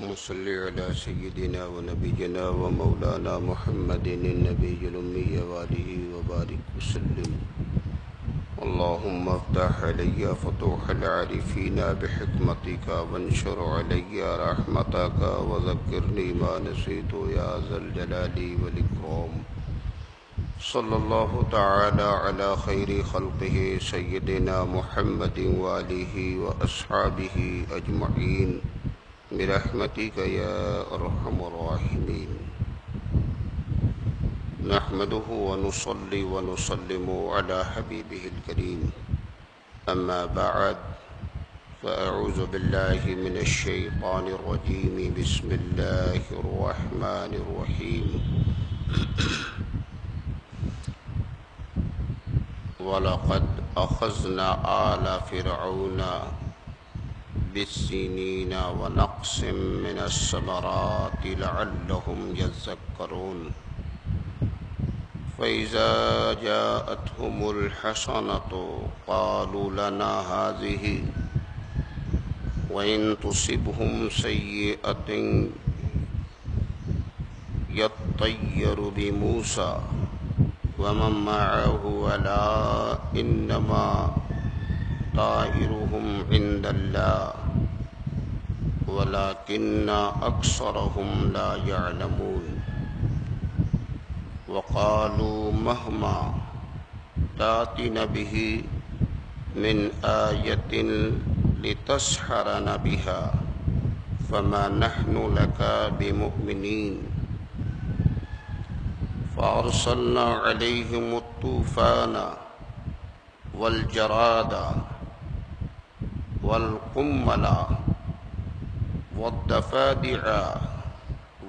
اللهم صل على سيدنا ونبينا ومولانا محمد النبي الأمي وآله وبارك وسلم. اللهم افتح علي فتوح العارفين بحكمتك وانشر علي رحمتك وذكرني ما نسيت يا ذا الجلال والإكرام. صلى الله تعالى على خير خلقه سيدنا محمد وآله وأصحابه أجمعين برحمتك يا أرحم الراحمين. نحمده ونصلي ونسلم على حبيبه الكريم. أما بعد فأعوذ بالله من الشيطان الرجيم. بسم الله الرحمن الرحيم. وَلَقَدْ أَخَذْنَا آلَ فِرْعَوْنَ بِالسِّنِينَ وَنَقْصٍ مِّنَ الثَّمَرَاتِ لَعَلَّهُمْ يَذَّكَّرُونَ فَإِذَا جَاءَتْهُمُ الْحَسَنَةُ قَالُوا لَنَا هَٰذِهِ وَإِن تُصِبْهُمْ سَيِّئَةٌ يَطَّيَّرُوا بِمُوسَىٰ ومن معه ألا إنما طائرهم عند الله ولكن أكثرهم لا يعلمون. وقالوا مهما تأتنا به من آية لتسحرنا بها فما نحن لك بمؤمنين. فأرسلنا عليهم الطوفان والجراد والقمل والضفادع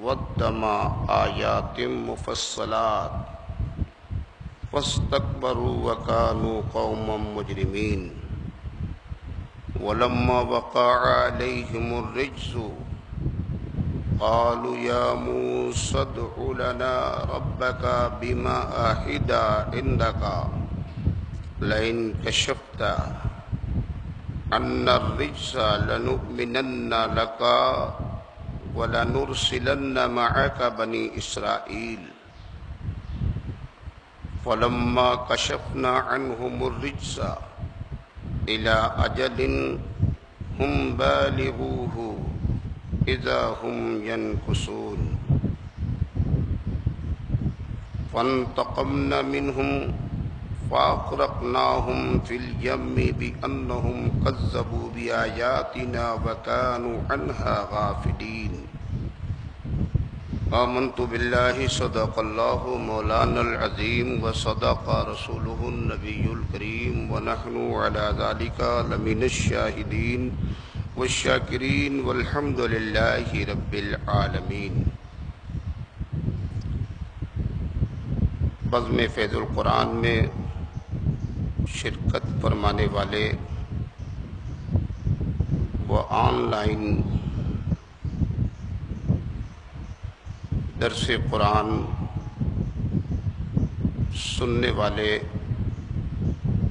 والدم آيات مفصلات فاستكبروا وكانوا قوما مجرمين. ولما وقع عليهم الرجز قالوا يا موسى ادع لنا ربك بما عهد عندك لئن كشفت عنا الرجز لنؤمنن لك ولنرسلن معك بني إسرائيل. فلما كشفنا عنهم الرجز إلى أجل هم بالغوه إذا هم ينكثون. فانتقمنا منهم فأغرقناهم في اليم بأنهم كذبوا بآياتنا وكانوا عنها غافلين. آمنت بالله صدق الله مولانا العظيم وصدق رسوله النبي الكريم ونحن على ذلك لمن الشاهدين والشاکرین والحمد للہ رب العالمین. بزم فیض القرآن میں شرکت فرمانے والے و آن لائن درس قرآن سننے والے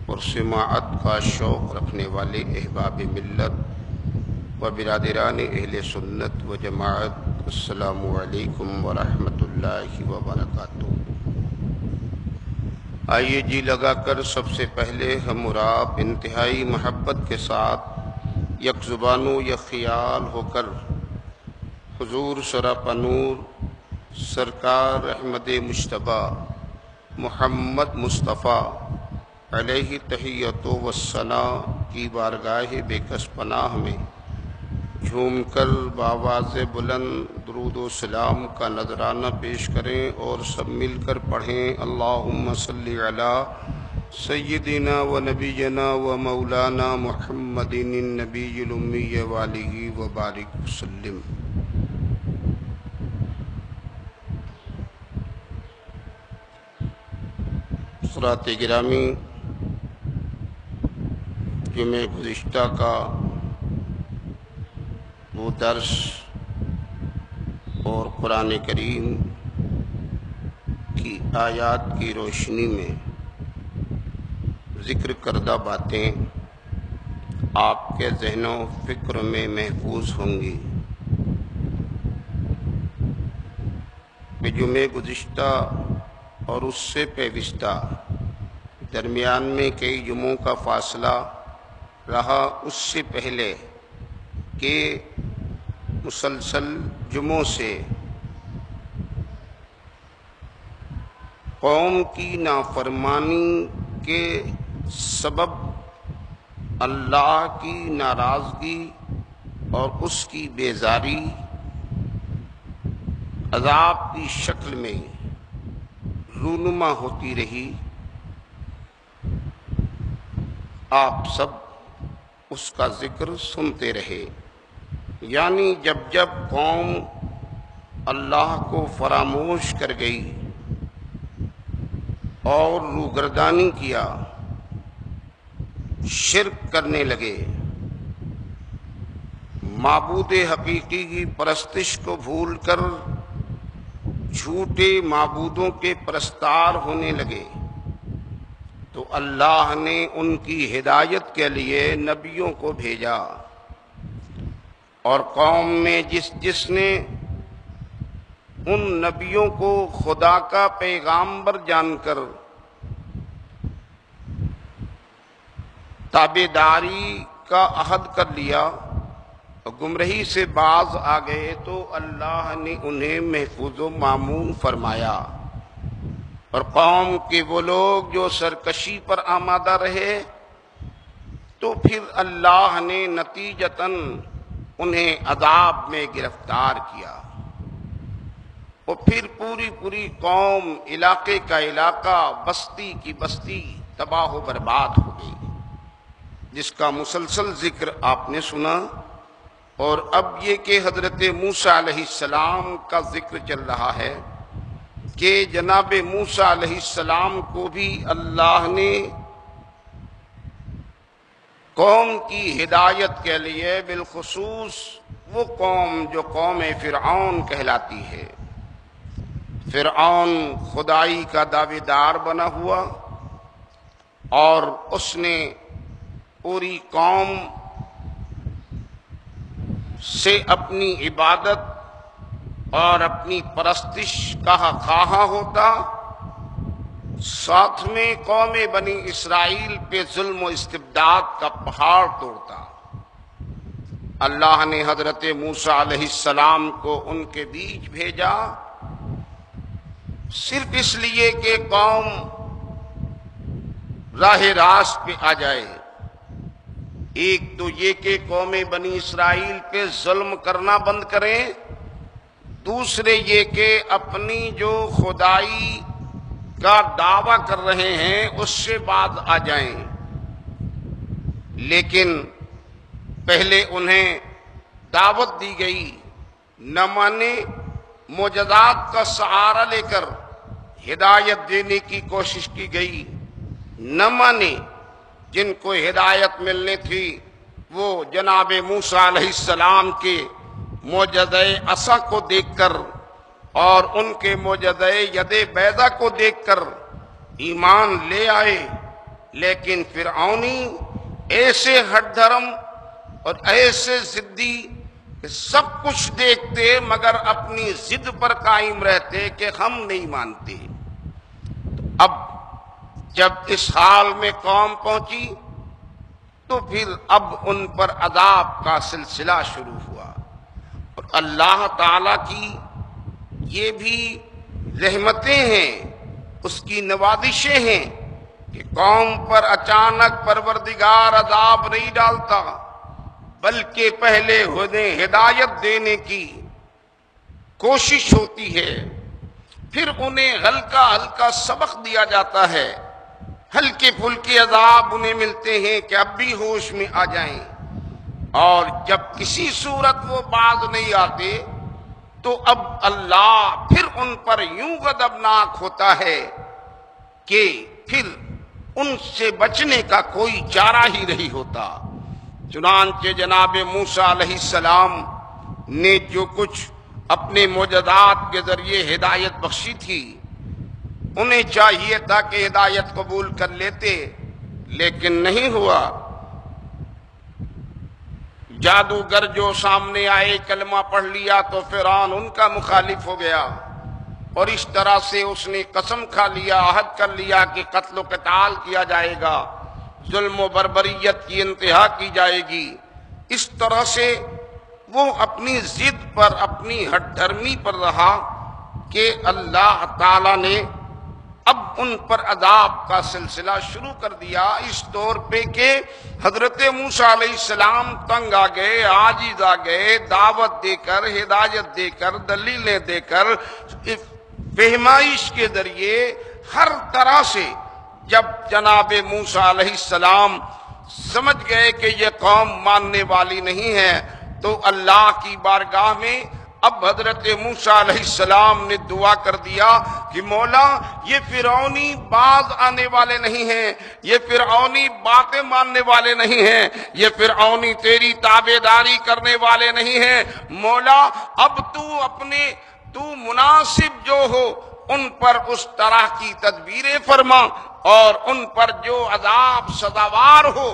اور سماعت کا شوق رکھنے والے احباب ملت و برادران اہل سنت و جماعت، السلام علیکم ورحمۃ اللہ وبرکاتہ. آئیے جی لگا کر سب سے پہلے ہم اور آپ انتہائی محبت کے ساتھ یک زبان و یک خیال ہو کر حضور سراپا نور سرکار احمد مجتبیٰ محمد مصطفیٰ علیہ تحیت و ثناء کی بارگاہ بے کس پناہ میں جھوم کر بآواز بلند درود و سلام کا نذرانہ پیش کریں اور سب مل کر پڑھیں اللہم صلی علی سیدنا و نبینا و مولانا محمد النبی الامی وآلہ وبارک وسلم. حضرات گرامی، جمعہ گزشتہ کا وہ درس اور قرآن کریم کی آیات کی روشنی میں ذکر کردہ باتیں آپ کے ذہن و فکر میں محفوظ ہوں گی. کہ جمعہ گزشتہ اور اس سے پیوستہ درمیان میں کئی جمعوں کا فاصلہ رہا، اس سے پہلے کہ مسلسل جمعوں سے قوم کی نافرمانی کے سبب اللہ کی ناراضگی اور اس کی بیزاری عذاب کی شکل میں رونما ہوتی رہی، آپ سب اس کا ذکر سنتے رہے۔ یعنی جب جب قوم اللہ کو فراموش کر گئی اور روگردانی کیا، شرک کرنے لگے، معبود حقیقی کی پرستش کو بھول کر جھوٹے معبودوں کے پرستار ہونے لگے، تو اللہ نے ان کی ہدایت کے لیے نبیوں کو بھیجا، اور قوم میں جس نے ان نبیوں کو خدا کا پیغامبر جان کر تابعداری کا عہد کر لیا اور گمراہی سے باز آ گئے، تو اللہ نے انہیں محفوظ و مامون فرمایا، اور قوم کے وہ لوگ جو سرکشی پر آمادہ رہے تو پھر اللہ نے نتیجتاً انہیں عذاب میں گرفتار کیا، اور پھر پوری قوم، علاقے کا علاقہ، بستی کی بستی تباہ و برباد ہو گئی، جس کا مسلسل ذکر آپ نے سنا۔ اور اب یہ کہ حضرت موسیٰ علیہ السلام کا ذکر چل رہا ہے کہ جناب موسیٰ علیہ السلام کو بھی اللہ نے قوم کی ہدایت کے لیے، بالخصوص وہ قوم جو قوم فرعون کہلاتی ہے، فرعون خدائی کا دعوے دار بنا ہوا، اور اس نے پوری قوم سے اپنی عبادت اور اپنی پرستش کا خواہاں ہوتا، ساتھ میں قوم بنی اسرائیل پہ ظلم و استبداد کا پہاڑ توڑتا۔ اللہ نے حضرت موسیٰ علیہ السلام کو ان کے بیچ بھیجا، صرف اس لیے کہ قوم راہ راست پہ آ جائے۔ ایک تو یہ کہ قوم بنی اسرائیل پہ ظلم کرنا بند کریں، دوسرے یہ کہ اپنی جو خدائی کا دعویٰ کر رہے ہیں اس سے باز آ جائیں۔ لیکن پہلے انہیں دعوت دی گئی، نہ مانے، معجزات کا سہارا لے کر ہدایت دینے کی کوشش کی گئی، نہ مانے۔ جن کو ہدایت ملنی تھی وہ جناب موسیٰ علیہ السلام کے معجزہ عصا کو دیکھ کر اور ان کے معجزہ ید بیضا کو دیکھ کر ایمان لے آئے، لیکن فرعونی ایسے ہٹ دھرم اور ایسے ضدی کہ سب کچھ دیکھتے مگر اپنی ضد پر قائم رہتے کہ ہم نہیں مانتے۔ اب جب اس حال میں قوم پہنچی تو پھر اب ان پر عذاب کا سلسلہ شروع ہوا، اور اللہ تعالیٰ کی یہ بھی رحمتیں ہیں، اس کی نوازشیں ہیں کہ قوم پر اچانک پروردگار عذاب نہیں ڈالتا، بلکہ پہلے انہیں ہدایت دینے کی کوشش ہوتی ہے، پھر انہیں ہلکا ہلکا سبق دیا جاتا ہے، ہلکے پھلکے عذاب انہیں ملتے ہیں کہ اب بھی ہوش میں آ جائیں، اور جب کسی صورت وہ باز نہیں آتے تو اب اللہ پھر ان پر یوں غضبناک ہوتا ہے کہ پھر ان سے بچنے کا کوئی چارہ ہی نہیں ہوتا۔ چنانچہ جناب موسیٰ علیہ السلام نے جو کچھ اپنے معجزات کے ذریعے ہدایت بخشی تھی، انہیں چاہیے تھا کہ ہدایت قبول کر لیتے، لیکن نہیں ہوا۔ جادوگر جو سامنے آئے کلمہ پڑھ لیا تو فرعون ان کا مخالف ہو گیا، اور اس طرح سے اس نے قسم کھا لیا، عہد کر لیا کہ قتل و قتال کیا جائے گا، ظلم و بربریت کی انتہا کی جائے گی۔ اس طرح سے وہ اپنی ضد پر، اپنی ہٹ دھرمی پر رہا کہ اللہ تعالی نے اب ان پر عذاب کا سلسلہ شروع کر دیا، اس طور پہ کہ حضرت موسیٰ علیہ السلام تنگ آ گئے، عاجز آ گئے، دعوت دے کر، ہدایت دے کر، دلیلیں دے کر، فہمائش کے ذریعے ہر طرح سے جب جناب موسیٰ علیہ السلام سمجھ گئے کہ یہ قوم ماننے والی نہیں ہے، تو اللہ کی بارگاہ میں اب حضرت موسیٰ علیہ السلام نے دعا کر دیا کہ مولا یہ فرعونی باز آنے والے نہیں ہیں، یہ فرعونی باتیں ماننے والے نہیں ہیں، یہ فرعونی تیری تابعداری کرنے والے نہیں ہیں، مولا اب تو مناسب جو ہو ان پر اس طرح کی تدبیریں فرما، اور ان پر جو عذاب سزاوار ہو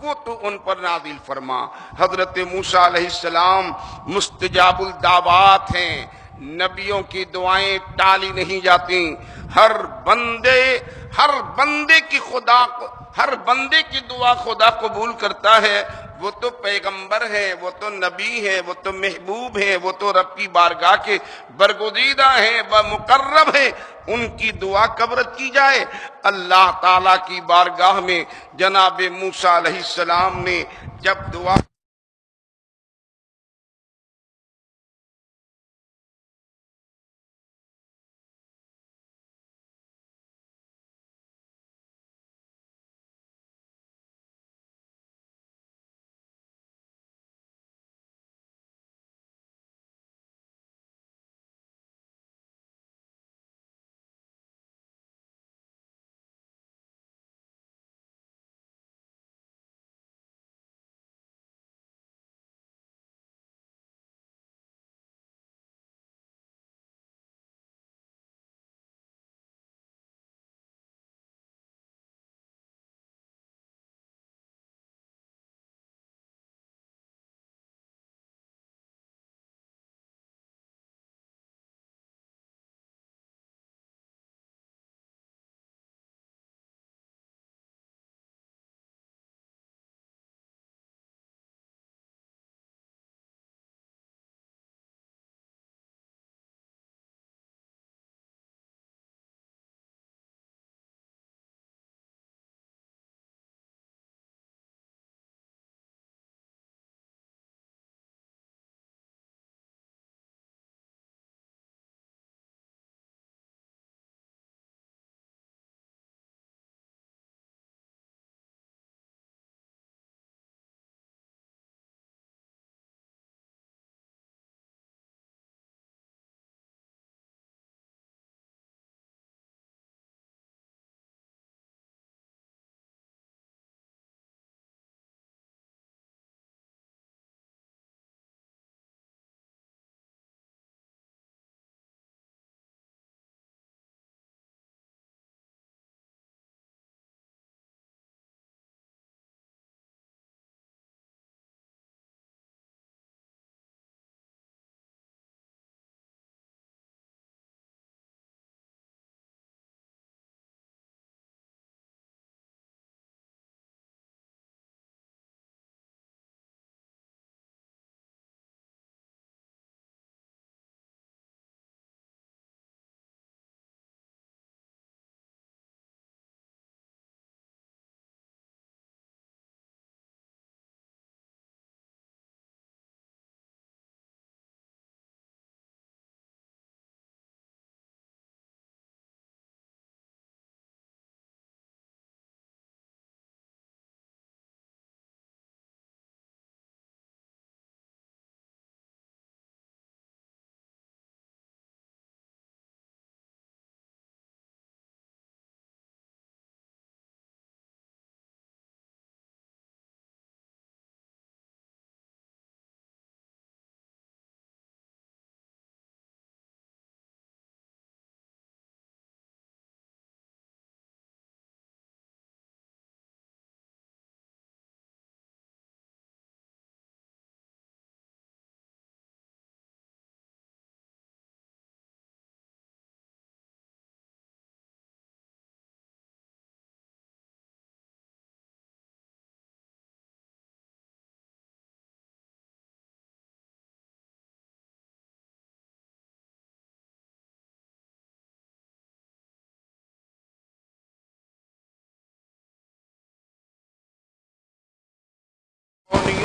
وہ تو ان پر نازل فرما۔ حضرت موسیٰ علیہ السلام مستجاب الدعوات ہیں، نبیوں کی دعائیں ٹالی نہیں جاتی، ہر بندے کی دعا خدا قبول کرتا ہے۔ وہ تو پیغمبر ہیں، وہ تو نبی ہیں، وہ تو محبوب ہیں، وہ تو رب کی بارگاہ کے برگزیدہ ہیں، مقرب ہیں، ان کی دعا کب رد کی جائے؟ اللہ تعالیٰ کی بارگاہ میں جناب موسیٰ علیہ السلام نے جب دعا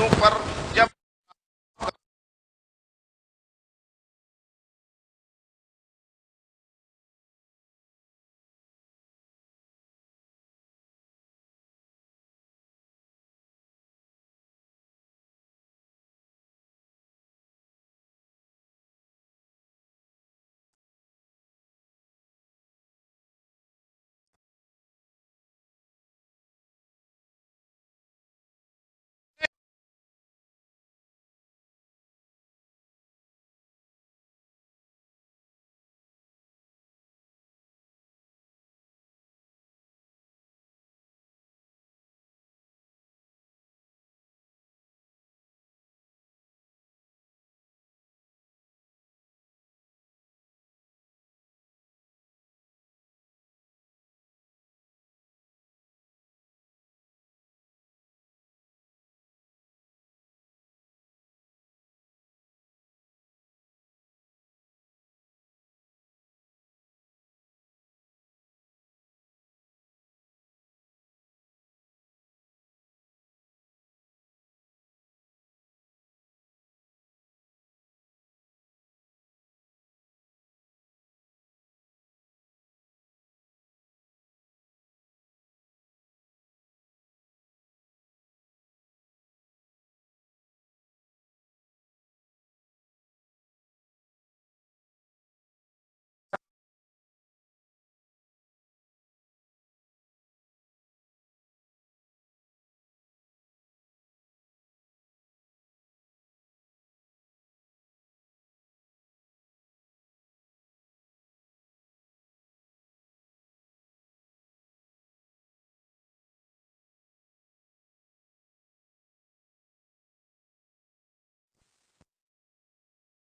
چیزوں پر جب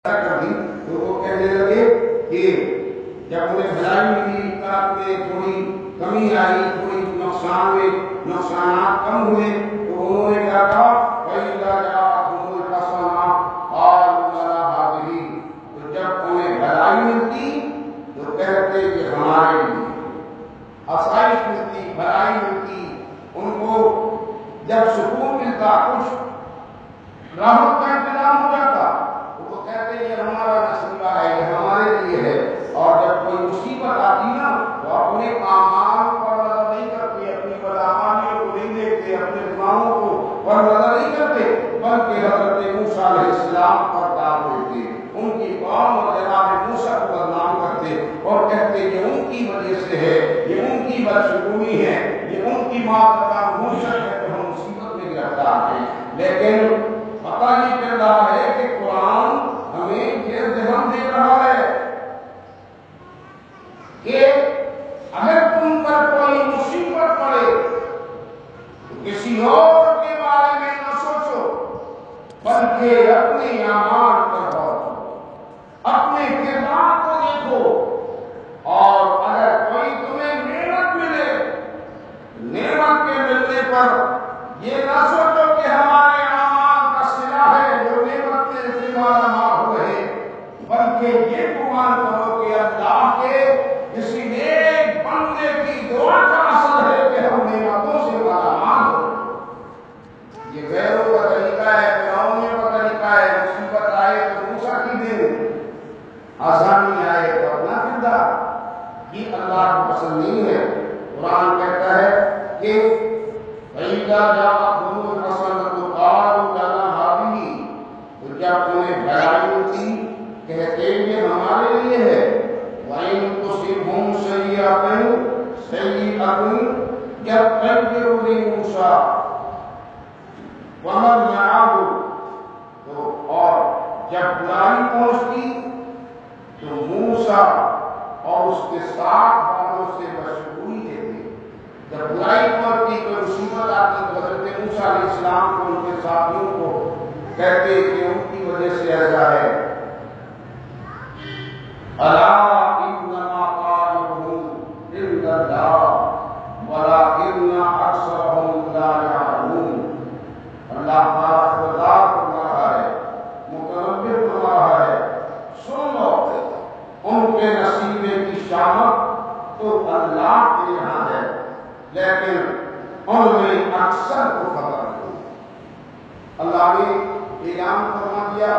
کر دی تو وہ کہنے لگے کہ جب انہیں بھلائی ملی طاقت میں تھوڑی کمی آئی تھوڑی نقصانات کم ہوئے تو انہوں نے کیا کہا وَإِذَا جَاءَهُمُ الْحَسَنَةُ قَالُوا لَنَا هَٰذِهِ تو جب انہیں بھلائی ملتی تو کہتے کہ ہمارے لیے آسائش ملتی بھلائی ملتی ان کو جب سکون ملتا کچھ راحت کا انتظام ہو جاتا وہ کہتے ہیں یہ ہمارا نصیبہ ہے یہ ہمارے لیے ہے اور جب کوئی مصیبت آتی نا تو اپنے اعمال پر نظر نہیں کرتے اپنی بدعمالیوں کو نہیں دیکھتے اپنے گناہوں کو پر نظر نہیں کرتے بلکہ حضرت موسیٰ علیہ السلام پر داغ دیتے ان کی قوم اور جناب موسیٰ کو بدنام کرتے اور کہتے یہ ان کی وجہ سے ہے یہ ان کی بدشگونی ہے یہ ان کی معذرت موسیٰ ہے کہ ہم مصیبت میں گرفتار ہیں لیکن پتہ نہیں چل رہا ہے کہ قرآن ہمیں یہ ذہن دے رہا ہے کہ اگر تم پر کوئی مصیبت پڑے تو کسی اور کے بارے میں نہ سوچو بلکہ اپنے اعمال پر غور کرو اپنے کردار کو دیکھو اور اگر کوئی تمہیں نعمت ملے نعمت کے ملنے پر یہ نہ سوچو کہ ہمارے بلکہ یہ گمان کرو کہ اللہ کے کسی نیک بندے کی دعا کا اثر ہے کہ ہم نعمتوں سے مالامال ہو یہ غیروں کا طریقہ ہے فرعون کا طریقہ ہے مصیبت آئے تو موسیٰ کی دن آسانی آئے تو اپنا کردار یہ اللہ کو پسند نہیں ہے قرآن کہتا ہے کہ فَإِذَا جَاءَهُمُ الْحَسَنَةُ قَالُوا لَنَا هَٰذِهِ تو جب انہیں بھلائی ہوتی کہتے یہ ہمارے لیے ہے وَإِن تُصِبْهُمْ سَيِّئَةٌ يَطَّيَّرُوا بِمُوسَىٰ وَمَن مَّعَهُ تو اور جب برائی پہنچتی تو موسیٰ اور اس کے ساتھ والوں سے بشگونی دیتے جب برائی پہنچتی کوئی مصیبت آتی تو حضرت موسیٰ علیہ السلام کو ان کے ساتھیوں کو کہتے کہ ان کی وجہ سے ایسا ہے الا انما قائلهم عند الله ولكن اکثرهم لا يعلمون اللہ تعالیٰ خدا فرما رہا ہے متنبع فرما رہا ہے سن لو ان کے نصیبے کی شامت تو اللہ کے یہاں ہے لیکن ان میں اکثر کو خبر نہیں اللہ اللہ نے اعلان فرما دیا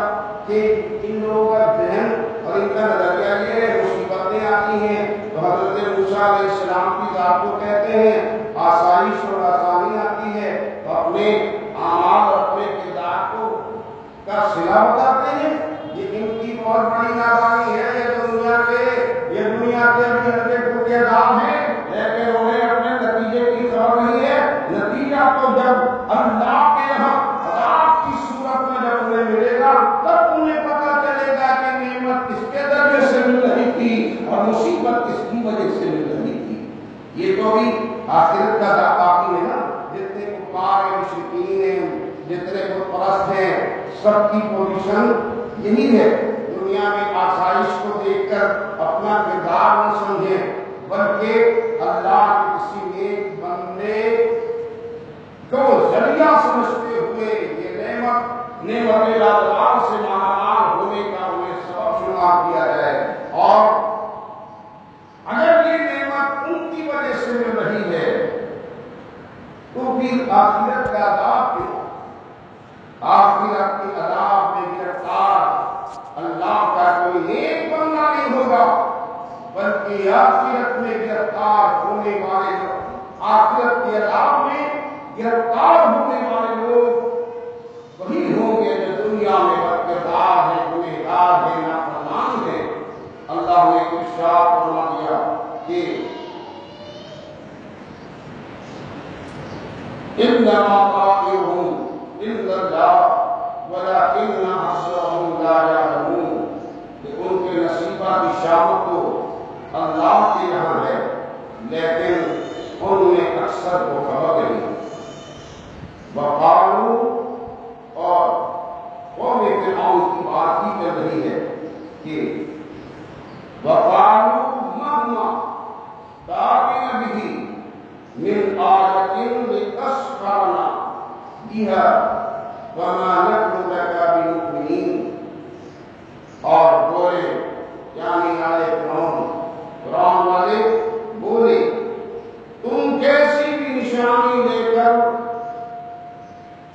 کہ ان لوگوں کا ذہن اور ان کا نظریہ یہ ہے مصیبتیں آتی ہیں تو حضرت موسیٰ علیہ السلام کی ذات کو کہتے ہیں آسائش اور آسانی آتی ہے تو اپنے اعمال اور اپنے کردار کو کا صلہ بتاتے ہیں. یہ ان کی بہت بڑی نادانی ہے. یہ دنیا کے ابھی ہلکے پھلکے عذاب ہیں لیکن انہیں اپنے نتیجے کی خبر نہیں ہے. نتیجہ تو جب اللہ کے یہاں عذاب کی صورت میں جب انہیں ملے گا تب انہیں پتہ چلے گا کہ نعمت کس کے ذریعے سے مل رہی تھی اور مصیبت کس کی وجہ سے مل رہی تھی. یہ تو بھی آخرت کا باقی ہے نا. جتنے کفار ہیں مشرکین ہیں جتنے بت پرست ہیں سب کی پوزیشن یہی ہے. دنیا میں آسائش کو دیکھ کر اپنا کردار نہ سمجھیں بلکہ اللہ کے کسی نیک بندے کو ذریعہ سمجھتے ہوئے یہ نعمت لازوال سے مالامال ہونے کا انہیں سبب شمار کیا جائے. اور اگر یہ نعمت ان کی وجہ سے مل رہی ہے تو پھر آخرت کا عذاب کیوں؟ آخرت کے عذاب میں گرفتار اللہ کا کوئی نیک بندہ نہیں ہوگا بلکہ آخرت میں گرفتار ہونے والے لوگ آخرت کے عذاب میں گرفتار ہونے والے لوگ وہی ہوں گے جو دنیا میں بدکردار ہیں گنہگار ہیں نافرمان ہیں. اللہ نے ارشاد فرما دیا کہ انما طائرهم عند الله ولكن اکثرهم لا يعلمون. کہ ان کے نصیبہ کی شامت تو اللہ کے یہاں ہے لیکن ان میں اکثر کو خبر نہیں. وقالوا اور قوم فرعون کی بات ہی چل رہی ہے کہ وقالوا مهما تأتنا به من آية لتسحرنا بها وما نحن لك بمؤمنين. اور بولے یعنی آئے فرعون والے بولے تم کیسی بھی نشانی لے کر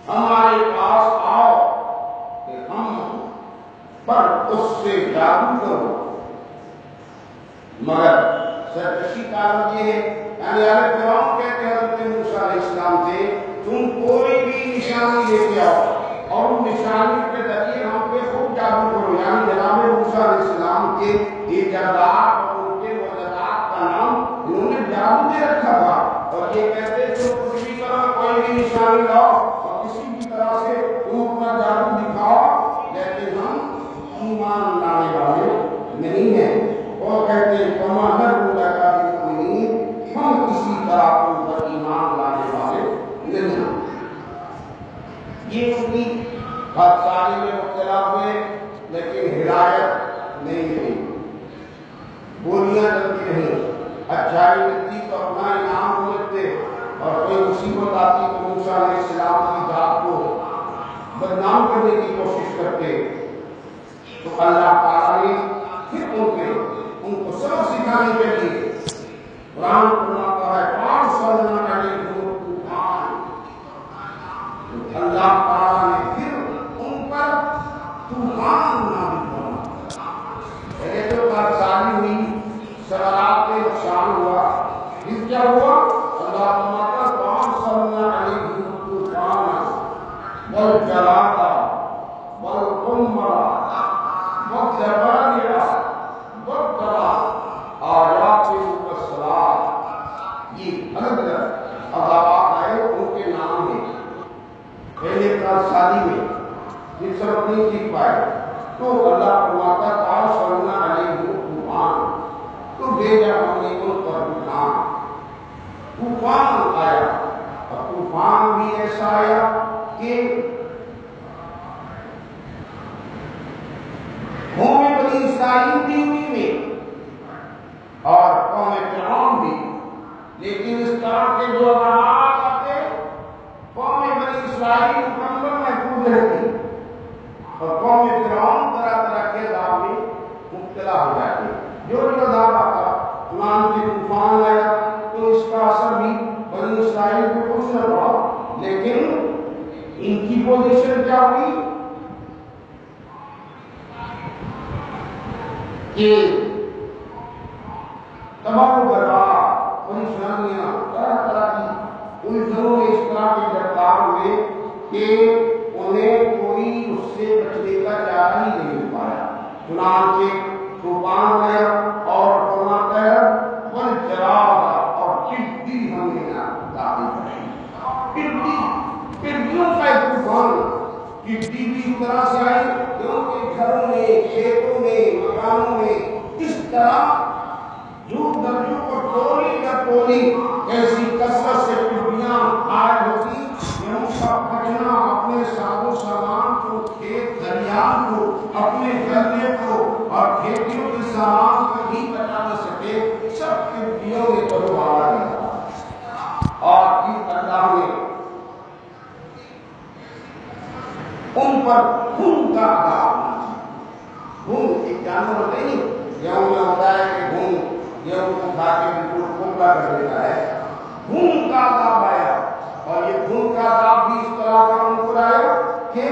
ہمارے پاس آؤ کہ ہم پر اس سے جادو کرو. مگر سرکشی کا یہ ہے یعنی آئے فرعون کہتے ہیں حضرت موسیٰ علیہ السلام سے تم کوئی بھی نشانی لے کے آؤ اور ان نشانی کے ذریعے ہم پہ خوب جادو کرو. یعنی جناب موسیٰ علیہ السلام کے ایجادات اور ان کے معجزات کا نام انہوں نے جادو دے رکھا تھا اور یہ کہتے تم کچھ بھی کرو کوئی بھی نشانی لاؤ اور کسی بھی طرح سے تم اپنا جادو دکھاؤ لیکن ہم ایمان لانے والے نہیں ہیں. اور کہتے ہیں کما نحن لک بمؤمنین ہم کسی طرح تم پر ایمان لانے والے نہیں ہیں. یہ ان کی بدکاری میں مبتلا ہوئے لیکن ہدایت نہیں ملی. گولیاں چلتی رہیں اچھائی ملتی تو اپنا انعام سمجھتے اور کوئی مصیبت آتی تو موسیٰ علیہ السلام کی ذات کو بدنام کرنے کی کوشش کرتے. تو اللہ تعالیٰ نے پھر ان کو سبق سکھانے کے لیے قرآن فرماتا ہے فارسلنا علیہم الطوفان. اللہ تعالیٰ نے پھر ان پر طوفان نازل فرمایا. پہلے جو برسانی ہوئی سرات میں نقصان ہوا پھر کیا ہوا اللہ فرماتا ہے فارسلنا علیہم الطوفان والجراد والقمل والزبانیہ آیات مفصلات یہ الگ الگ عذابات آئے ان کے نام ہیں. پہلے شادی میں جن سب نہیں سیکھ پائے تو اللہ فرماتا فارسلنا علیہم طوفان تو بھیجا ہم نے ان پر طوفان آیا. اور طوفان بھی ایسا آیا کہ قوم بنی اسرائیل بھی ہوئی میں اور قوم فرعون بھی. لیکن اس طرح کے جو عذابات آتے قوم بنی اسرائیل مکمل محفوظ رہتی اور قوم فرعون طرح طرح کے عذاب میں مبتلا ہو جاتے. جو عذاب آتا قرآن کے طوفان آیا تو اس کا اثر بھی بنی اسرائیل پہ کچھ نہ پڑا لیکن ان کی پوزیشن کیا ہوئی کہ تمام برباد پریشانیاں طرح طرح کی الجھنوں میں اس طرح کے گرفتار ہوئے کہ انہیں کوئی اس سے بچنے کا چارہ ہی نہیں مل پایا۔ چنانچہ طوفان آیا اور فرماتا ہے والجراد اور ٹڈی ہمیں داخل کری۔ ٹڈیوں کا ایک طوفان، ٹڈی بھی اس طرح سے آئی کہ ان کے گھروں میں، کھیتوں میں، مکانوں میں اس طرح جو درجوں کو ٹولی در ٹولی ایسی کثرت سے ٹڈیاں آئے ہوتی کہ ان کا بچنا اپنے ساز و سامان کو، کھیت کھلیان کو، اپنے گھرنے کو اور کھیتیوں کے سامان کو بھی بچا نہ سکے، سب ٹڈیوں نے برباد کیا۔ اور پھر اللہ نے ان پر خون کا عذاب نازل۔ خون ایک جانور نہیں، گیہوں میں ہوتا ہے کہ خون گیہوں کو کھا کے بالکل کھوکھلا کر دیتا ہے۔ خون کا عذاب آیا اور یہ خون کا عذاب بھی اس طرح کا ان پر آیا کہ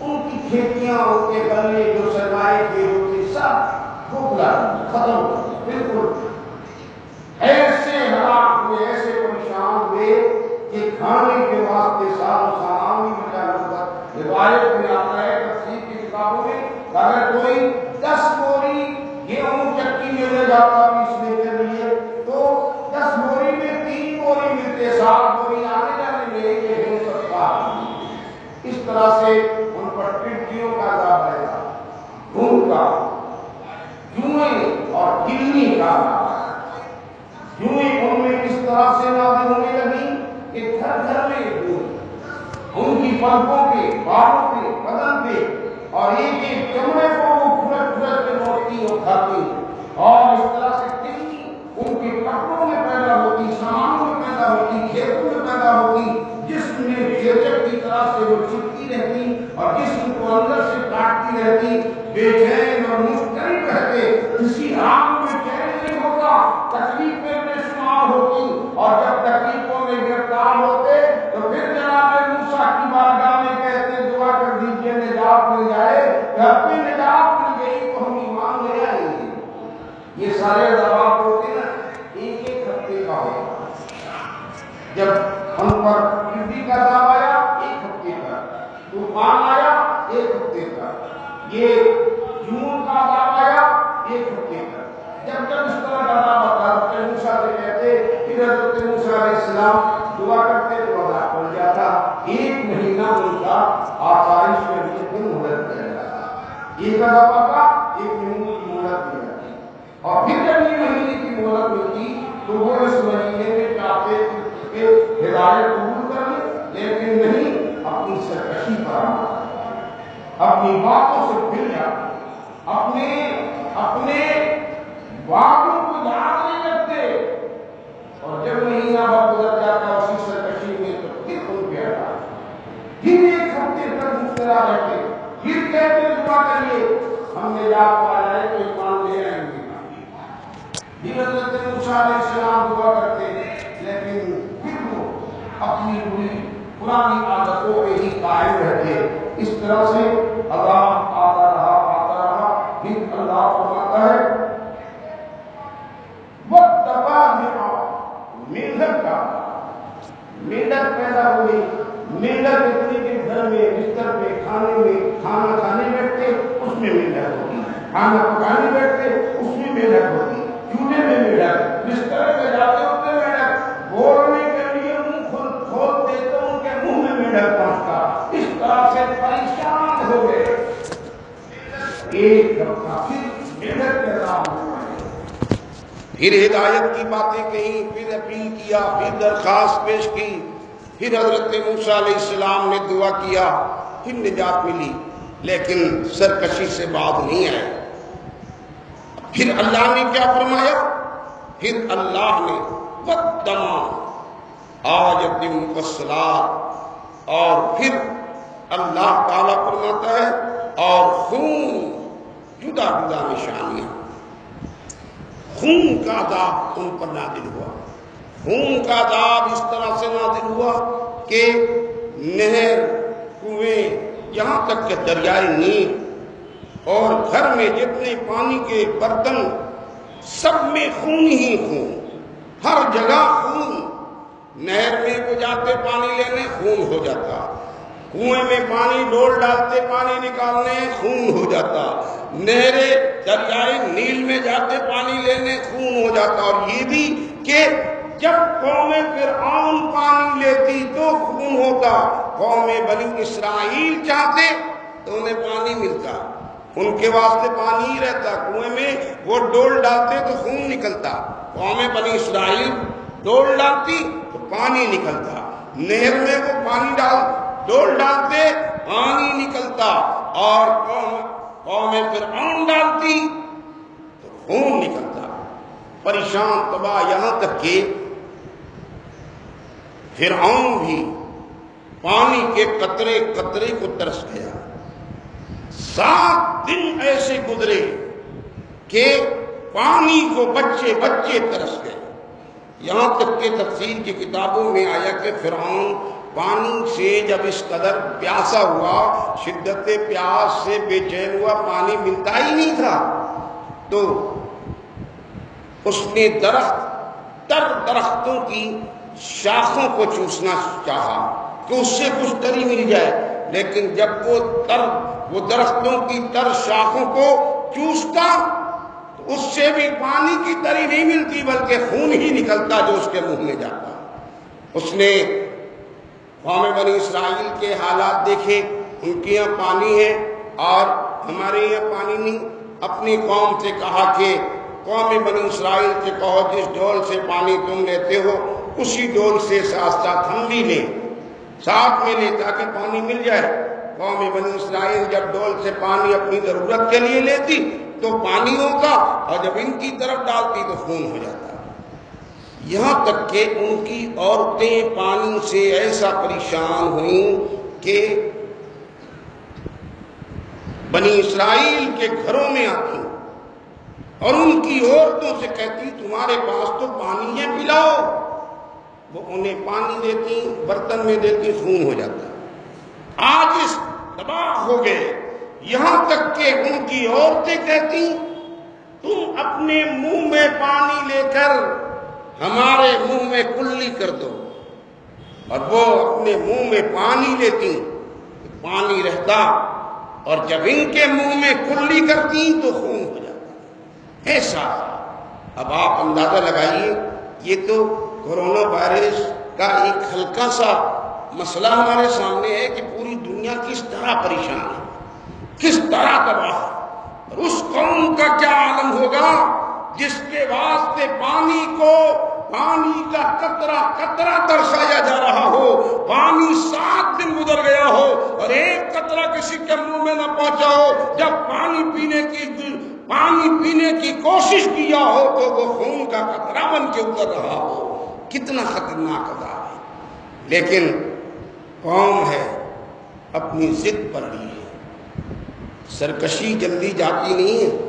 ان کی کھیتیاں، ان کے غلے جو سرمائے کے ہوتے سب کھوکھلا ختم ہو گئے، بالکل ایسے ہلاک ہوئے، ایسے پریشان ہوئے کہ کھانے کے واسطے ساز و سامان بھی بچا نہ ہوتا۔ روایت میں آتا ہے تفسیر کی کتابوں میں اگر کوئی 10 بوری گیہوں چکی میں لے جاتا پیسنے کے لیے تو 10 بوری میں 3 بوری ملتے، 7 بوری آنے جانے میں ایک گیہوں سستا۔ اس طرح سے ان پر ٹڈیوں کا عذاب آیا، خون کا، جوئیں اور گلنی کا عذاب آیا۔ جوئیں ان میں اس طرح سے نازل ہونے لگی کہ گھر گھر میں جوئیں، ان کی پلکوں پہ، بالوں پہ، بدن پہ اور ایک ایک چمڑے کو وہ کھرچ کھرچ کے نوچتی اور کھاتی، اور اس طرح سے تنی ان کے کپڑوں میں پیدا ہوتی، سامانوں میں پیدا ہوتی، کھیتوں میں پیدا ہوتی، جسم میں چیچک کی طرح سے وہ چپکی رہتی اور جسم کو اندر سے کاٹتی رہتی، بے چین اور مضطرب رہتے، کسی حال میں چین نہیں ہوتا، تکلیفیں بے شمار ہوتی، اور جب تکلیفوں میں گرفتار ہوتے تو پھر جناب موسیٰ کی بارگاہ میں کہتے دعا کر دیجئے نجات مل جائے، کہ اپنی نجات مل گئی تو ہم ایمان لے آئیں گے۔ یہ سارے عذاب ہوتے نا ایک ایک ہفتے کا ہوتا، جب ہم پر ٹڈی کا عذاب آیا 1 ہفتے کا، طوفان آیا 1 ہفتے کا، یہ جون کا عذاب آیا 1 ہفتے کا، جب جب اس طرح کا عذاب آتا ہے موسیٰ سے کہتے، پھر حضرت موسیٰ علیہ السلام دعا کرتے تو عذاب پڑ جاتا، 1 مہینہ ان کا آسائش کے لیے پھر مہلت دیا جاتا، ایک عذاب آتا 1 مہینے کی مہلت دی جاتی، اور پھر جب یہ مہینے کی مہلت ملتی تو وہ اس مہینے میں چاہتے کہ ہدایت قبول کر لیں، لیکن نہیں، اپنی سرکشی پر اپنی باتوں سے پھر جاتے، اپنے وعدوں کو یاد نہیں رکھتے، اور جب مہینہ بھر گزر جاتا اسی سرکشی میں تو پھر ان پہ آتا، پھر 1 ہفتے تک مسکرا رہتے، پھر کہتے دعا کریے ہم نجات پا جائے تو ایمان لے آئیں گے۔ پھر حضرت موسیٰ علیہ السلام دعا کرتے ہیں، لیکن پھر وہ اپنی پوری پرانی عادتوں پہ ہی قائم رہتے، اس طرح سے عذاب آتا رہا، پھر اللہ فرماتا ہے ملت کا ملت پیدا ہوئی، ملت اتنی کے گھر میں بستر پہ کھانے میں کھانا کھانے بیٹھتے اس میں ملت ہوتی، کھانا پکانے بیٹھتے اس میں ملت ہوتی، چولہے میں ملت، بستر پہ جاتے اس میں ملت، بولنے کے لیے منہ کھولتے تو ان کے منہ میں ملت پہنچتا، اس طرح سے پریشان ہو گئے۔ ایک دفعہ پھر ملت کے عذاب ہوئے، پھر ہدایت کی باتیں کہیں، پھر اپیل کیا، پھر درخواست پیش کی، پھر حضرت موسیٰ علیہ السلام نے دعا کیا، پھر نجات ملی، لیکن سرکشی سے بعد نہیں آئے۔ پھر اللہ نے کیا فرمایا؟ پھر اللہ نے وَالدَّمَ آیَتٍ مُفَصَّلَاتٍ، اور پھر اللہ تعالیٰ فرماتا ہے اور خون، جدا جدا نشانیاں، خون کا عذاب ان پر نازل ہوا، خون کا عذاب اس طرح سے نازل ہوا کہ نہر، کنویں، یہاں تک کہ دریائے نیل اور گھر میں جتنے پانی کے برتن، سب میں خون ہی خون، ہر جگہ خون۔ نہر میں وہ جاتے پانی لینے، خون ہو جاتا، کنویں میں پانی ڈول ڈالتے پانی نکالنے، خون ہو جاتا، نہریں دریائے نیل میں جاتے پانی لینے، خون ہو جاتا۔ اور یہ بھی کہ جب قوم فرعون پانی لیتی تو خون ہوتا، قوم بنی اسرائیل چاہتے تو انہیں پانی ملتا، ان کے واسطے پانی ہی رہتا۔ کنویں میں وہ ڈول ڈالتے تو خون نکلتا، قوم بنی اسرائیل ڈول ڈالتی تو پانی نکلتا، نہر میں وہ پانی ڈول ڈالتے پانی نکلتا، اور قوم فرعون ڈالتی تو خون نکلتا۔ پریشان تباہ، یہاں تک کہ فرعون بھی پانی کے قطرے قطرے کو ترس گیا۔ 7 دن ایسے گزرے کہ پانی کو بچے بچے ترس گئے، یہاں تک کہ تفسیر کی کتابوں میں آیا کہ فرعون پانی سے جب اس قدر پیاسا ہوا، شدت پیاس سے بے چین ہوا، پانی ملتا ہی نہیں تھا، تو اس نے درختوں کی شاخوں کو چوسنا چاہا کہ اس سے کچھ تری مل جائے، لیکن جب وہ درختوں کی تر شاخوں کو چوستا تو اس سے بھی پانی کی تری نہیں ملتی، بلکہ خون ہی نکلتا جو اس کے منہ میں جاتا۔ اس نے قوم بنی اسرائیل کے حالات دیکھے، ان کے یہاں پانی ہے اور ہمارے یہاں پانی نہیں۔ اپنی قوم سے کہا کہ قوم بنی اسرائیل سے کہو جس ڈول سے پانی تم لیتے ہو اسی ڈول سے ساتھ ساتھ ہم بھی لیں، ساتھ میں لیں تاکہ پانی مل جائے۔ قوم بنی اسرائیل جب ڈول سے پانی اپنی ضرورت کے لیے لیتی تو پانی ہوتا، اور جب ان کی طرف ڈالتی تو خون ہو جاتا۔ یہاں تک کہ ان کی عورتیں پانی سے ایسا پریشان ہوئیں کہ بنی اسرائیل کے گھروں میں آتی اور ان کی عورتوں سے کہتی تمہارے پاس تو پانی ہے پلاؤ، وہ انہیں پانی دیتی، برتن میں دیتی، خون ہو جاتا۔ آج اس تباہ ہو گئے، یہاں تک کہ ان کی عورتیں کہتی تم اپنے منہ میں پانی لے کر ہمارے منہ میں کلی کر دو، اور وہ اپنے منہ میں پانی لیتی، پانی رہتا، اور جب ان کے منہ میں کلی کرتی تو خون ہو جاتا۔ ایسا اب آپ اندازہ لگائیے، یہ تو کورونا وائرس کا ایک ہلکا سا مسئلہ ہمارے سامنے ہے کہ پوری دنیا کس طرح پریشان ہے، کس طرح تباہ ہے، اور اس قوم کا کیا عالم ہوگا جس کے واسطے پانی کا قطرہ قطرہ ترسایا جا رہا ہو، پانی 7 دن گزر گیا ہو اور ایک قطرہ کسی کے منہ میں نہ پہنچا ہو، جب پانی پینے کی کوشش کیا ہو تو وہ خون کا قطرہ بن کے اتر رہا ہو۔ کتنا خطرناک عذاب ہے، لیکن قوم ہے اپنی ضد پر لی ہے، سرکشی جلدی جاتی نہیں ہے۔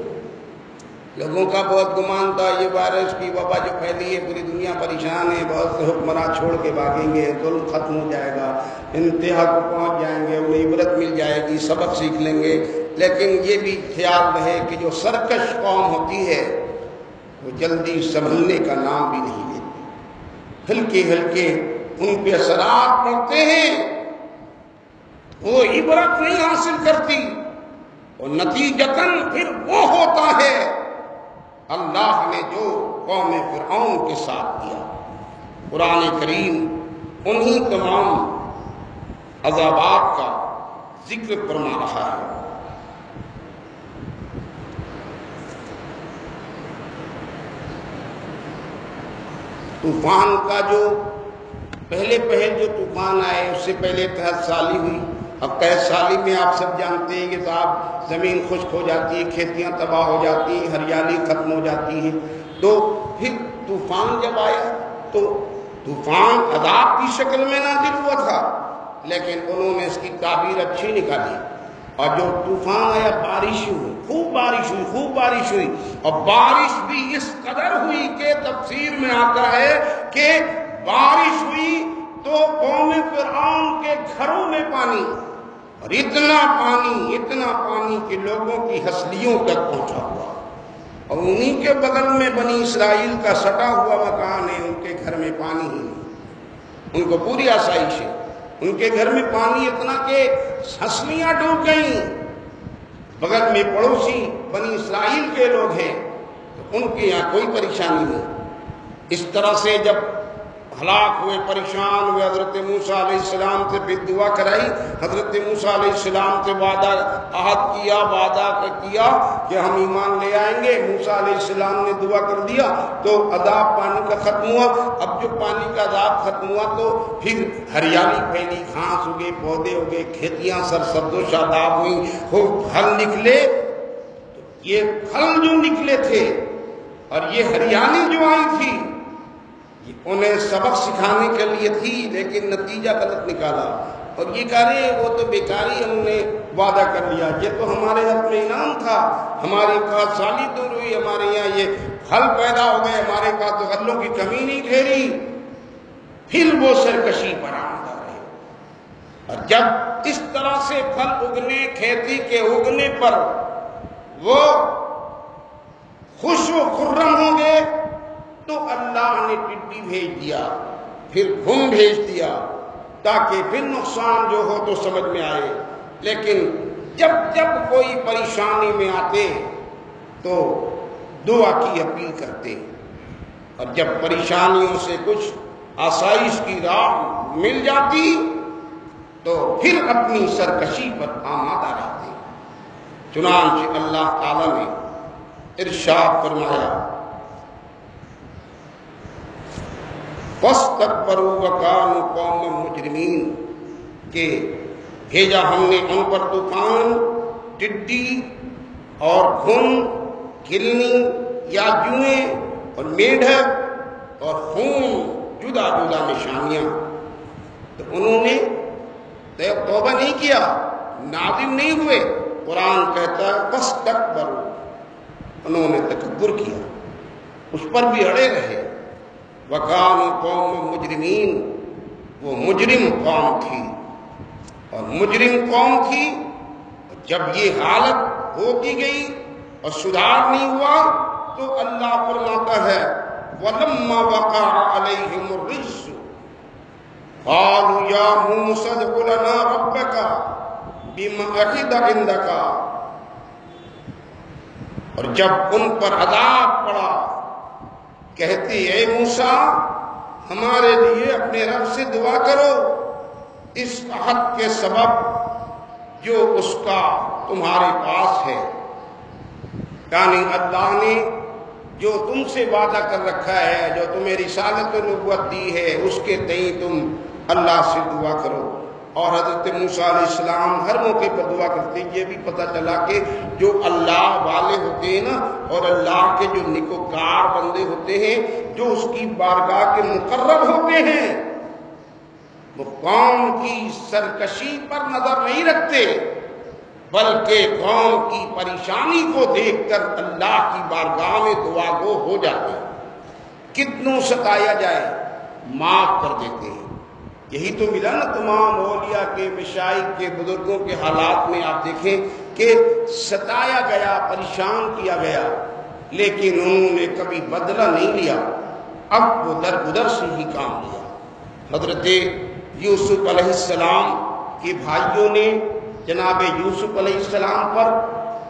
لوگوں کا بہت گمان تھا یہ وائرس کی وبا جو پھیلی ہے پوری دنیا پریشان ہے، بہت سے حکمراں چھوڑ کے بھاگیں گے، ظلم ختم ہو جائے گا، انتہا کو پہنچ جائیں گے، انہیں عبرت مل جائے گی، سبق سیکھ لیں گے۔ لیکن یہ بھی خیال رہے کہ جو سرکش قوم ہوتی ہے وہ جلدی سنبھلنے کا نام بھی نہیں لیتی، ہلکے ہلکے ان پہ اثرات پڑتے ہیں، وہ عبرت نہیں حاصل کرتی، اور نتیجتاً پھر وہ ہوتا ہے اللہ نے جو قوم فرعون کے ساتھ کیا۔ قرآن کریم انہی تمام عذابات کا ذکر فرما رہا ہے۔ طوفان کا جو پہلے جو طوفان آئے اس سے پہلے قحط سالی ہوئی۔ اب قحط سالی میں آپ سب جانتے ہیں کہ صاحب زمین خشک ہو جاتی ہے، کھیتیاں تباہ ہو جاتی ہیں، ہریالی ختم ہو جاتی ہے۔ تو پھر طوفان جب آیا تو طوفان عذاب کی شکل میں نازل ہوا تھا، لیکن انہوں نے اس کی تعبیر اچھی نکالی، اور جو طوفان آیا بارش ہوئی، خوب بارش ہوئی، اور بارش بھی اس قدر ہوئی کہ تفسیر میں آتا ہے کہ بارش ہوئی تو قوم فرعون کے گھروں میں پانی، اور اتنا پانی کہ لوگوں کی ہسلیوں تک پہنچا ہوا، اور انہی کے بغل میں بنی اسرائیل کا سٹا ہوا مکان ہے، ان کے گھر میں پانی ہی نہیں، ان کو پوری آسائش ہے، ان کے گھر میں پانی اتنا کہ ہسلیاں ڈوب گئیں، بغل میں پڑوسی بنی اسرائیل کے لوگ ہیں تو ان کے یہاں کوئی پریشانی نہیں۔ اس طرح سے جب ہلاک ہوئے، پریشان ہوئے، حضرت موسیٰ علیہ السلام سے پھر دعا کرائی، حضرت موسیٰ علیہ السلام سے عہد کیا کہ ہم ایمان لے آئیں گے۔ موسیٰ علیہ السلام نے دعا کر دیا تو عذاب پانی کا ختم ہوا۔ اب جو پانی کا عذاب ختم ہوا تو پھر ہریالی پھیلی، گھاس اگے، پودے اگے، کھیتیاں سرسبز و شاداب ہوئیں، خوب پھل نکلے۔ تو یہ پھل جو نکلے تھے اور یہ ہریالی جو آئی تھی، انہیں سبق سکھانے کے لیے تھی، لیکن نتیجہ غلط نکالا، اور یہ کہہ رہے وہ تو بیکاری ہم نے وعدہ کر لیا، یہ تو ہمارے حق میں انعام تھا، ہماری پاس سالی دور ہوئی، ہمارے یہاں یہ پھل پیدا ہو گئے، ہمارے پاس تو غلوں کی کمی نہیں ٹھہری۔ پھر وہ سرکشی پر آمدہ رہے، اور جب اس طرح سے پھل اگنے، کھیتی کے اگنے پر وہ خوش و خرم ہوں گے تو اللہ نے ٹڈی بھیج دیا، پھر گھن بھیج دیا تاکہ پھر نقصان جو ہو تو سمجھ میں آئے۔ لیکن جب کوئی پریشانی میں آتے تو دعا کی اپیل کرتے، اور جب پریشانیوں سے کچھ آسائش کی راہ مل جاتی تو پھر اپنی سرکشی پر آمادہ رہتے۔ چنانچہ اللہ تعالیٰ نے ارشاد فرمایا، وَاسْتَكْبَرُوا وَكَانُوا قَوْمًا مُجْرِمِينَ، کہ بھیجا ہم نے ان پر طوفان، ٹڈی اور گھن، کلنی یا جوئیں اور میڈک اور خون، جدا جدا نشانیاں، تو انہوں نے توبہ نہیں کیا، نادم نہیں ہوئے۔ قرآن کہتا ہے وَاسْتَكْبَرُوا، انہوں نے تکبر کیا، اس پر بھی اڑے رہے۔ وَكَانُوا قَوْمًا مُجْرِمِينَ، وہ مجرم قوم تھی، اور مجرم قوم تھی۔ جب یہ حالت ہوتی گئی اور سدھار نہیں ہوا تو اللہ فرماتا ہے وَلَمَّا وَقَعَ عَلَيْهِمُ الرِّجْسُ قَالُوا يَا مُوسَى ادْعُ لَنَا رَبَّكَ بِمَا عَهِدَ عِندَكَ، اور جب ان پر عذاب پڑا کہتے اے موسیٰ ہمارے لیے اپنے رب سے دعا کرو اس عہد کے سبب جو اس کا تمہارے پاس ہے، یعنی اللہ نے جو تم سے وعدہ کر رکھا ہے، جو تمہیں رسالت و نبوت دی ہے، اس کے تئیں تم اللہ سے دعا کرو۔ اور حضرت موسیٰ علیہ السلام ہر موقع پر دعا کرتے، یہ بھی پتہ چلا کہ جو اللہ والے ہوتے ہیں نا، اور اللہ کے جو نیکوکار بندے ہوتے ہیں، جو اس کی بارگاہ کے مقرب ہوتے ہیں، وہ قوم کی سرکشی پر نظر نہیں رکھتے، بلکہ قوم کی پریشانی کو دیکھ کر اللہ کی بارگاہ میں دعا گو ہو جاتے ہیں، کتنوں ستایا جائے معاف کر دیتے ہیں۔ یہی تو ملا نا تمام اولیاء کے، مشائخ کے، بزرگوں کے حالات میں آپ دیکھیں کہ ستایا گیا، پریشان کیا گیا، لیکن انہوں نے کبھی بدلہ نہیں لیا، اب وہ درگزر سے ہی کام لیا۔ حضرت یوسف علیہ السلام کے بھائیوں نے جناب یوسف علیہ السلام پر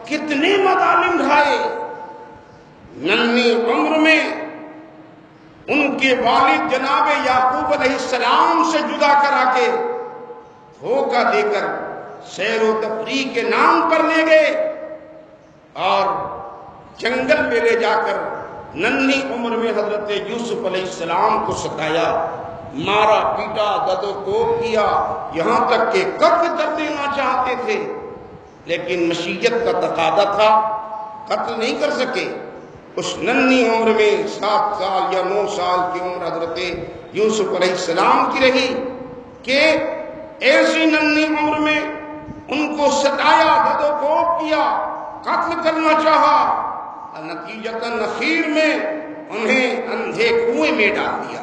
کتنے مظالم ڈھائے، ننھی عمر میں ان کے والد جناب یعقوب علیہ السلام سے جدا کرا کے دھوکہ دے کر سیر و تفریح کے نام پر لے گئے، اور جنگل میں لے جا کر ننھی عمر میں حضرت یوسف علیہ السلام کو ستایا، مارا پیٹا، دد و کوب کیا، یہاں تک کہ قتل کر دینا چاہتے تھے، لیکن مشیت کا تقاضا تھا، قتل نہیں کر سکے۔ اس ننھی عمر میں 7 سال یا 9 سال کی عمر حضرت یوسف علیہ السلام کی رہی کہ ایسی ننھی عمر میں ان کو ستایا، دد و کوب کیا، قتل کرنا چاہا، نتیجتاً اخیر میں انہیں اندھے کنویں میں ڈال دیا۔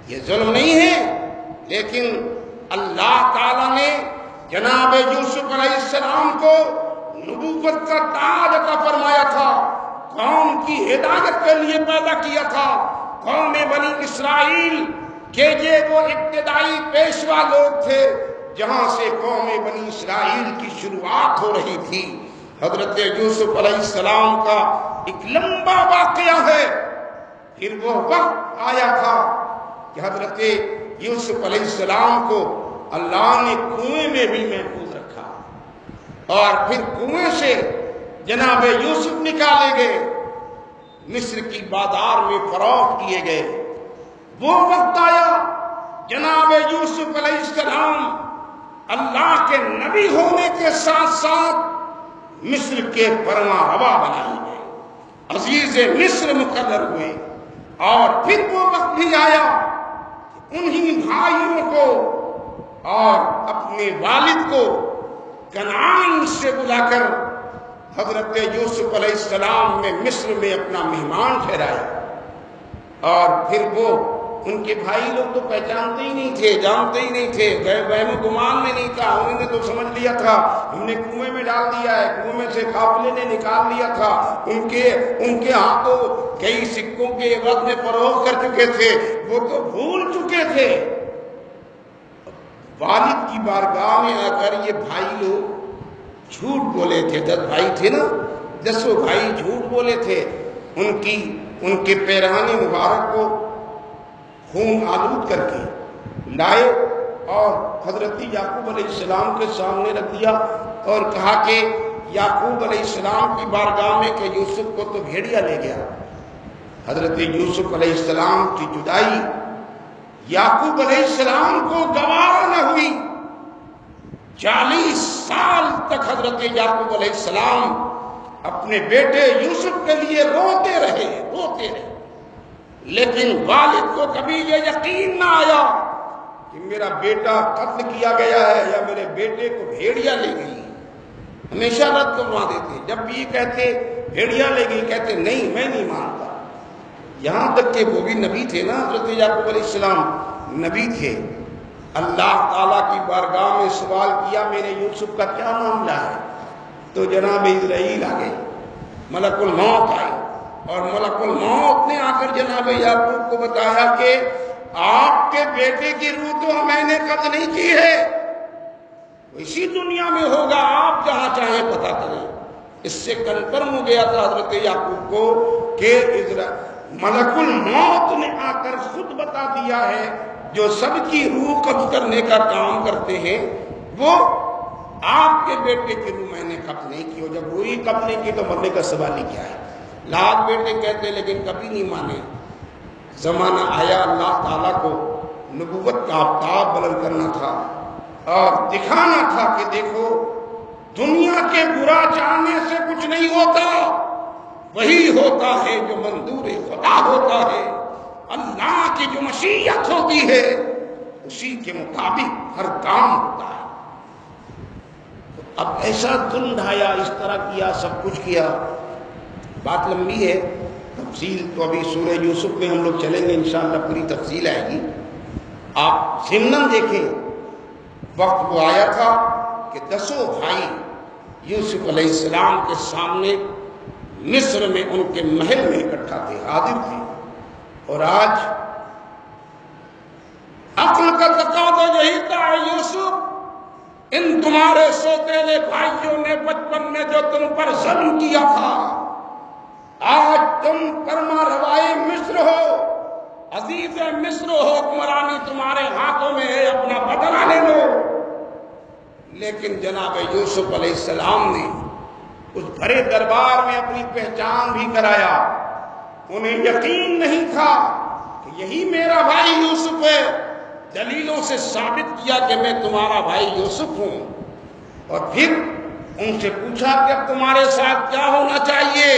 یہ ظلم نہیں ہے، لیکن اللہ تعالیٰ نے جناب یوسف علیہ السلام کو نبوت کا تاج عطا فرمایا تھا، قوم کی ہدایت کے لیے پیدا کیا تھا۔ قوم بنی اسرائیل کہ یہ وہ ابتدائی پیشوا لوگ تھے جہاں سے قوم بنی اسرائیل کی شروعات ہو رہی تھی۔ حضرت یوسف علیہ السلام کا ایک لمبا واقعہ ہے۔ پھر وہ وقت آیا تھا کہ حضرت یوسف علیہ السلام کو اللہ نے کنویں میں بھی محفوظ رکھا، اور پھر کنویں سے جناب یوسف نکالے گئے، مصر کی بازار میں فروخت کیے گئے۔ وہ وقت آیا جناب یوسف علیہ السلام اللہ کے نبی ہونے کے ساتھ ساتھ مصر کے فرما روا بنائے گئے، عزیز مصر مقرر ہوئے۔ اور پھر وہ وقت بھی آیا کہ انہی بھائیوں کو اور اپنے والد کو کنعان سے بلا کر حضرت یوسف علیہ السلام نے مصر میں اپنا مہمان ٹھہرایا۔ اور پھر وہ ان کے بھائی لوگ تو پہچانتے ہی نہیں تھے، جانتے ہی نہیں تھے، وہم و گمان میں نہیں تھا، انہوں نے تو سمجھ لیا تھا ہم نے کنویں میں ڈال دیا ہے، کنویں میں سے قافلے نے نکال لیا تھا۔ ان کے ہاتھوں کئی سکوں کے وقت میں فروخت کر چکے تھے، وہ تو بھول چکے تھے۔ والد کی بارگاہ میں آ کر یہ بھائی لوگ جھوٹ بولے تھے، 10 بھائی تھے نا، 10 بھائی جھوٹ بولے تھے۔ ان کے پیرہن مبارک کو خون آلود کر کے لائے اور حضرت یعقوب علیہ السلام کے سامنے رکھ دیا اور کہا کہ یعقوب علیہ السلام کی بارگاہ میں کہ یوسف کو تو بھیڑیا لے گیا۔ حضرت یوسف علیہ السلام کی جدائی یعقوب علیہ السلام کو گوارا نہ ہوئی۔ 40 سال تک حضرت یعقوب علیہ السلام اپنے بیٹے یوسف کے لیے روتے رہے، لیکن والد کو کبھی یہ یقین نہ آیا کہ میرا بیٹا قتل کیا گیا ہے یا میرے بیٹے کو بھیڑیا لے گئی۔ ہمیشہ رد کروا دیتے، جب بھی یہ کہتے بھیڑیا لے گئی کہتے نہیں میں نہیں مانتا۔ یہاں تک کہ وہ بھی نبی تھے نا، حضرت یعقوب علیہ السلام نبی تھے۔ اللہ تعالیٰ کی بارگاہ میں سوال کیا میرے یوسف کا کیا معاملہ ہے، تو جناب اسرائیل آ گئے، ملک الموت آئے، اور ملک الموت نے آ کر جناب یعقوب کو بتایا کہ آپ کے بیٹے کی روح تو میں نے قتل نہیں کی ہے، اسی دنیا میں ہوگا، آپ جہاں چاہیں پتہ کریں۔ اس سے کنفرم ہو گیا تھا حضرت یعقوب کو کہ ملک الموت نے آ کر خود بتا دیا ہے جو سب کی روح قبض کرنے کا کام کرتے ہیں وہ آپ کے بیٹے کی روح میں نے قبض نہیں کی، اور جب وہی قبض نہیں کی تو مرنے کا سوال ہی کیا ہے۔ لاکھ بیٹے کہتے لیکن کبھی نہیں مانے۔ زمانہ آیا اللہ تعالیٰ کو نبوت کا آفتاب بلند کرنا تھا اور دکھانا تھا کہ دیکھو دنیا کے برا چاہنے سے کچھ نہیں ہوتا، وہی ہوتا ہے جو منظور خدا ہوتا ہے۔ اللہ کی جو مشیت ہوتی ہے اسی کے مطابق ہر کام ہوتا ہے۔ اب ایسا ظلم ڈھایا، اس طرح کیا، سب کچھ کیا، بات لمبی ہے، تفصیل تو ابھی سورہ یوسف میں ہم لوگ چلیں گے انشاءاللہ، پوری تفصیل آئے گی۔ آپ ضمناً دیکھیں وقت وہ آیا تھا کہ 10 بھائی یوسف علیہ السلام کے سامنے مصر میں ان کے محل میں اکٹھا تھے، حاضر تھے، اور آج عقل کا تقاضا یہی تھا یوسف ان تمہارے سوتیلے بھائیوں نے بچپن میں جو تم پر ظلم کیا تھا، آج تم فرما روائے مصر ہو، عزیز مصر ہو، حکمرانی تمہارے ہاتھوں میں ہے، اپنا بدلہ لے لو۔ لیکن جناب یوسف علیہ السلام نے اس بھرے دربار میں اپنی پہچان بھی کرایا۔ انہیں یقین نہیں تھا کہ یہی میرا بھائی یوسف ہے، دلیلوں سے ثابت کیا کہ میں تمہارا بھائی یوسف ہوں، اور پھر ان سے پوچھا کہ اب تمہارے ساتھ کیا ہونا چاہیے۔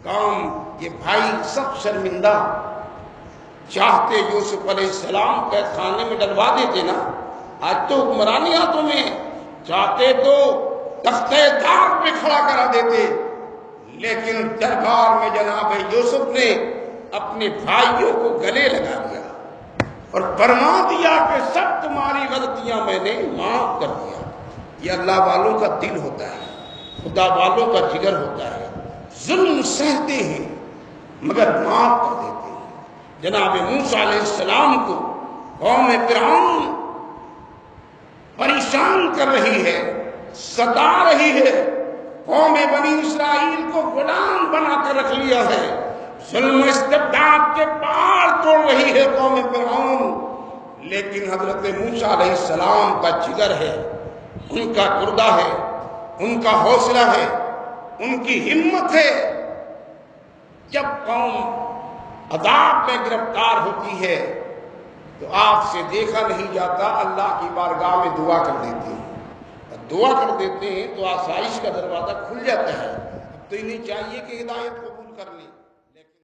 کام یہ بھائی سب شرمندہ، چاہتے یوسف علیہ السلام قید خانے میں ڈلوا دیتے نا، آج تو حکمرانی ہاتھوں میں، چاہتے تو تختہ دار پہ کھڑا کرا دیتے، لیکن دربار میں جناب یوسف نے اپنے بھائیوں کو گلے لگا دیا، اور فرما دیا کہ سب تمہاری غلطیاں میں نے معاف کر دیا۔ یہ اللہ والوں کا دل ہوتا ہے، خدا والوں کا جگر ہوتا ہے، ظلم سہتے ہیں مگر معاف کر دیتے ہیں۔ جناب موسیٰ علیہ السلام کو قوم فرعون پریشان کر رہی ہے، ستا رہی ہے، قوم بنی اسرائیل کو غلام بنا کر رکھ لیا ہے، ظلم و استبداد کے پار توڑ رہی ہے قوم فرعون، لیکن حضرت موسیٰ علیہ السلام کا جگر ہے، ان کا گردہ ہے، ان کا حوصلہ ہے، ان کی ہمت ہے۔ جب قوم عذاب میں گرفتار ہوتی ہے تو آپ سے دیکھا نہیں جاتا، اللہ کی بارگاہ میں دعا کر دیتے ہیں، دعا کر دیتے ہیں تو آسائش کا دروازہ کھل جاتا ہے۔ اب تو انہیں چاہیے کہ ہدایت قبول کر لیں۔